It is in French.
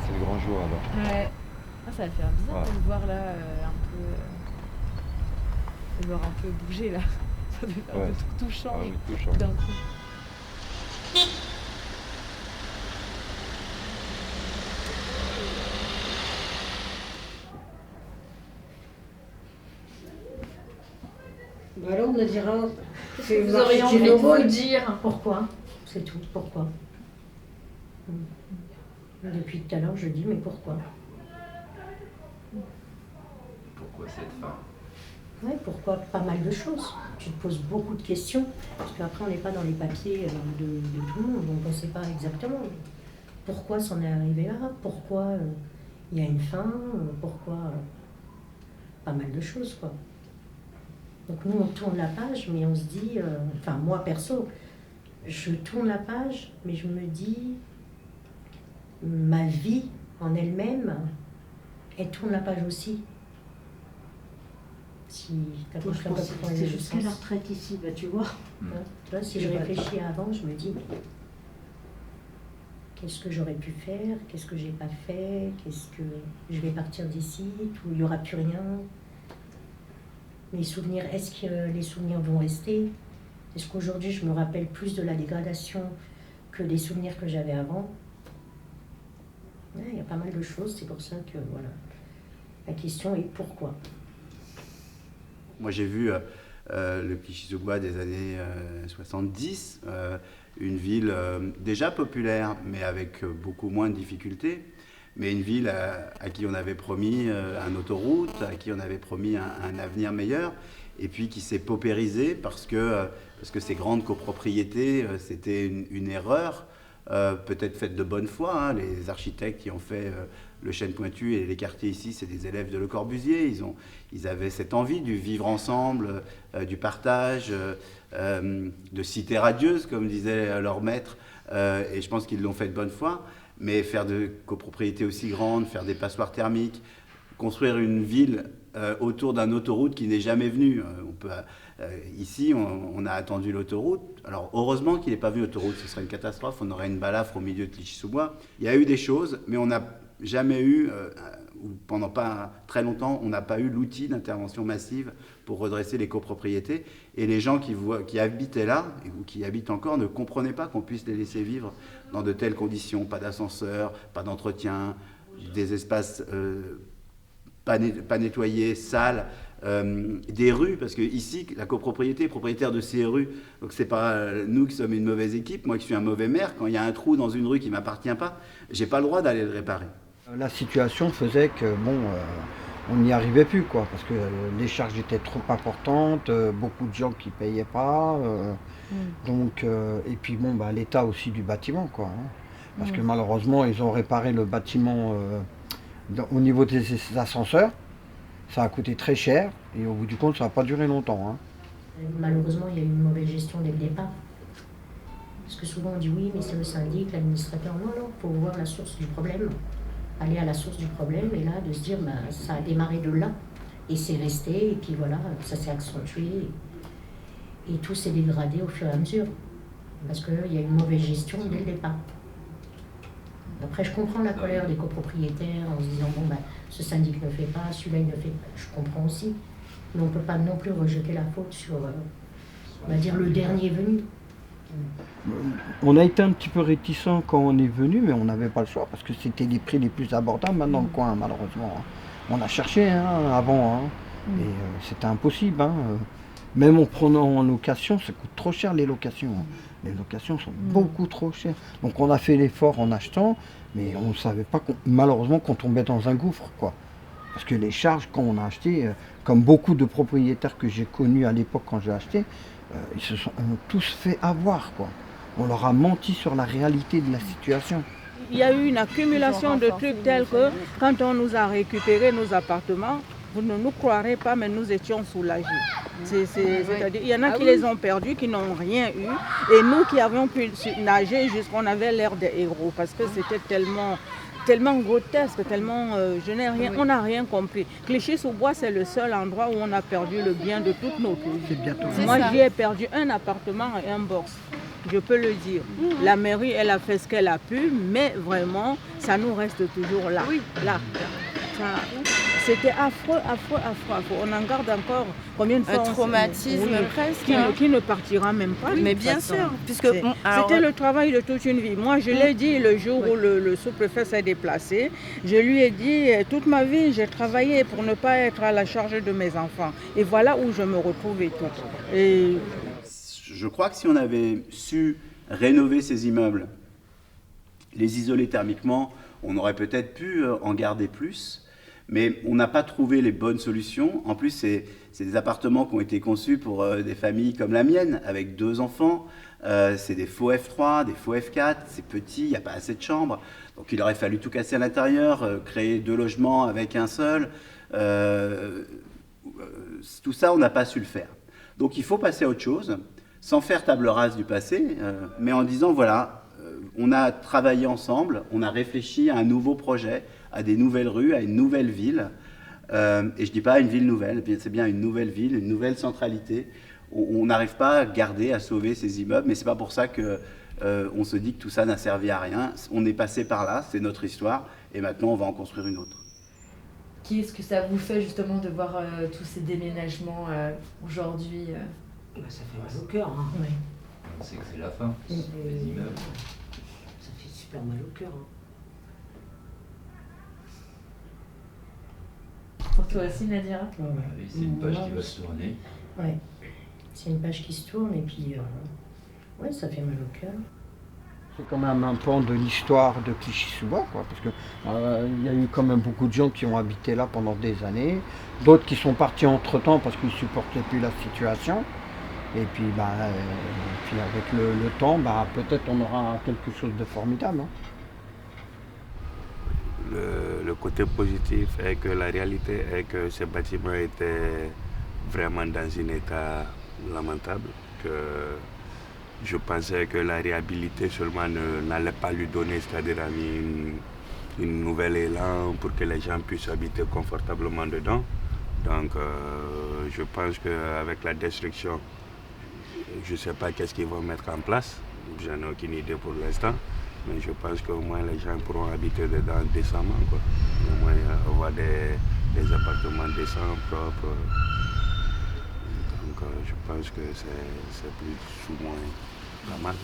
c'est le grand jour alors. Ouais. Ah, ça va faire bizarre Ouais. de le voir là, de le voir un peu bouger là. Ça doit faire Ouais. tout change Ah oui, tout change. d'un coup. Bah alors on me dira, c'est Vous auriez envie de vous dire pourquoi? C'est tout, pourquoi? Depuis tout à l'heure, je dis, mais pourquoi? Pourquoi cette fin? Oui, pourquoi? Pas mal de choses. Tu te poses beaucoup de questions, parce qu'après on n'est pas dans les papiers de tout le monde, donc on ne sait pas exactement pourquoi c'en est arrivé là, pourquoi il y a une fin, pourquoi... pas mal de choses, quoi. Donc nous, on tourne la page, mais on se dit... enfin, moi, perso, je tourne la page, mais je me dis... ma vie en elle-même, elle tourne la page aussi. Si tu Moi, je pense que c'est jusqu'à la retraite ici, bah, tu vois. Tu vois, si je réfléchis avant, je me dis... qu'est-ce que j'aurais pu faire? Qu'est-ce que j'ai pas fait? Qu'est-ce que... je vais partir d'ici, où il n'y aura plus rien. Mes souvenirs, est-ce que les souvenirs vont rester? Est-ce qu'aujourd'hui, je me rappelle plus de la dégradation que des souvenirs que j'avais avant? Ouais, il y a pas mal de choses, c'est pour ça que, voilà. La question est pourquoi? Moi, j'ai vu le Clichy-sous-Bois des années 70, une ville déjà populaire, mais avec beaucoup moins de difficultés, mais une ville à qui on avait promis une autoroute, à qui on avait promis un avenir meilleur, et puis qui s'est paupérisée parce que ces grandes copropriétés, c'était une erreur, peut-être faite de bonne foi. Hein. Les architectes qui ont fait le Chêne Pointu et les quartiers ici, c'est des élèves de Le Corbusier. Ils avaient cette envie du vivre ensemble, du partage, de cité radieuse, comme disait leur maître. Et je pense qu'ils l'ont fait de bonne foi. Mais faire de copropriétés aussi grandes, faire des passoires thermiques, construire une ville autour d'une autoroute qui n'est jamais venue. Ici, on a attendu l'autoroute. Alors, heureusement qu'il n'est pas venu l'autoroute, ce serait une catastrophe. On aurait une balafre au milieu de Clichy-sous-Bois. Il y a eu des choses, mais on n'a jamais eu, ou pendant pas très longtemps, on n'a pas eu l'outil d'intervention massive pour redresser les copropriétés. Et les gens qui habitaient là, ou qui habitent encore, ne comprenaient pas qu'on puisse les laisser vivre dans de telles conditions. Pas d'ascenseur, pas d'entretien, des espaces pas nettoyés, sales. Des rues, parce que ici, la copropriété est propriétaire de ces rues. Donc c'est pas nous qui sommes une mauvaise équipe. Moi qui suis un mauvais maire, quand il y a un trou dans une rue qui ne m'appartient pas, j'ai pas le droit d'aller le réparer. La situation faisait que on n'y arrivait plus, quoi, parce que les charges étaient trop importantes, beaucoup de gens qui payaient pas, donc et puis l'état aussi du bâtiment, quoi, hein, parce que malheureusement ils ont réparé le bâtiment au niveau des ascenseurs. Ça a coûté très cher et au bout du compte, ça n'a pas duré longtemps. Hein. Malheureusement, il y a eu une mauvaise gestion dès le départ. Parce que souvent on dit oui, mais c'est le syndic, l'administrateur. Non, il faut voir la source du problème. Aller à la source du problème et là, de se dire, ça a démarré de là. Et c'est resté, et puis voilà, ça s'est accentué. Et tout s'est dégradé au fur et à mesure. Parce qu'il y a eu une mauvaise gestion dès le départ. Après, je comprends la colère des copropriétaires en se disant, ce syndic ne fait pas, celui-là il ne fait pas. Je comprends aussi. Mais on ne peut pas non plus rejeter la faute sur, on va dire, le dernier venu. On a été un petit peu réticents quand on est venu, mais on n'avait pas le choix parce que c'était les prix les plus abordables dans le coin, malheureusement. On a cherché avant, et c'était impossible. Même en prenant en location, ça coûte trop cher les locations. Les locations sont beaucoup trop chères. Donc on a fait l'effort en achetant, mais on ne savait pas, malheureusement, qu'on tombait dans un gouffre, quoi. Parce que les charges, quand on a acheté, comme beaucoup de propriétaires que j'ai connus à l'époque quand j'ai acheté, ils se sont tous fait avoir, quoi. On leur a menti sur la réalité de la situation. Il y a eu une accumulation de trucs tels que quand on nous a récupéré nos appartements, vous ne nous croirez pas, mais nous étions soulagés. C'est-à-dire, il y en a qui les ont perdus, qui n'ont rien eu. Et nous qui avions pu nager jusqu'on avait l'air des héros, parce que c'était tellement grotesque, tellement on n'a rien compris. Clichy-sous-Bois, c'est le seul endroit où on a perdu le bien de toutes nos vies. Moi, j'y ai perdu un appartement et un box. je peux le dire. La mairie, elle a fait ce qu'elle a pu, mais vraiment, ça nous reste toujours là. Oui. Là. Ça, c'était affreux, affreux, affreux, affreux. On en garde encore combien de fois Un traumatisme presque. Qui ne partira même pas. Mais de toute bien façon. sûr, puisque C'était le travail de toute une vie. Moi, je l'ai dit le jour où le sous-préfet s'est déplacé. Je lui ai dit, toute ma vie, j'ai travaillé pour ne pas être à la charge de mes enfants. Et voilà où je me retrouve et tout. Et Je crois que si on avait su rénover ces immeubles, les isoler thermiquement, on aurait peut-être pu en garder plus. Mais on n'a pas trouvé les bonnes solutions. En plus, c'est des appartements qui ont été conçus pour des familles comme la mienne, avec 2 enfants. C'est des faux F3, des faux F4, c'est petit, il n'y a pas assez de chambres. Donc il aurait fallu tout casser à l'intérieur, créer 2 logements avec un seul. Tout ça, on n'a pas su le faire. Donc il faut passer à autre chose, sans faire table rase du passé, mais en disant, voilà, on a travaillé ensemble, on a réfléchi à un nouveau projet, à des nouvelles rues, à une nouvelle ville. Et je ne dis pas une ville nouvelle, c'est bien une nouvelle ville, une nouvelle centralité. On n'arrive pas à garder, à sauver ces immeubles, mais ce n'est pas pour ça qu'on se dit que tout ça n'a servi à rien. On est passé par là, c'est notre histoire, et maintenant on va en construire une autre. Qu'est-ce que ça vous fait justement de voir tous ces déménagements aujourd'hui Ça fait mal au cœur. Hein. Ouais. On sait que c'est la fin, Et- les immeubles. Ça fait super mal au cœur. Hein. Pour toi aussi, Nadira? Ouais, ouais. Ah oui, c'est une page qui va se tourner. Ouais. C'est une page qui se tourne et puis ouais, ça fait mal au cœur. C'est quand même un pan de l'histoire de Clichy-sous-Bois, quoi, parce que il y a eu quand même beaucoup de gens qui ont habité là pendant des années, d'autres qui sont partis entre-temps parce qu'ils ne supportaient plus la situation. Et puis, puis avec le temps, peut-être on aura quelque chose de formidable. Hein. Le côté positif est que la réalité est que ce bâtiment était vraiment dans un état lamentable, que je pensais que la réhabilité seulement n'allait pas lui donner, c'est-à-dire une nouvelle élan pour que les gens puissent habiter confortablement dedans. Donc je pense qu'avec la destruction, je ne sais pas qu'est-ce qu'ils vont mettre en place, je n'ai aucune idée pour l'instant. Mais je pense qu'au moins les gens pourront habiter dedans décemment, quoi. Au moins avoir des appartements décents, propres. Donc je pense que c'est plus ou moins pas mal.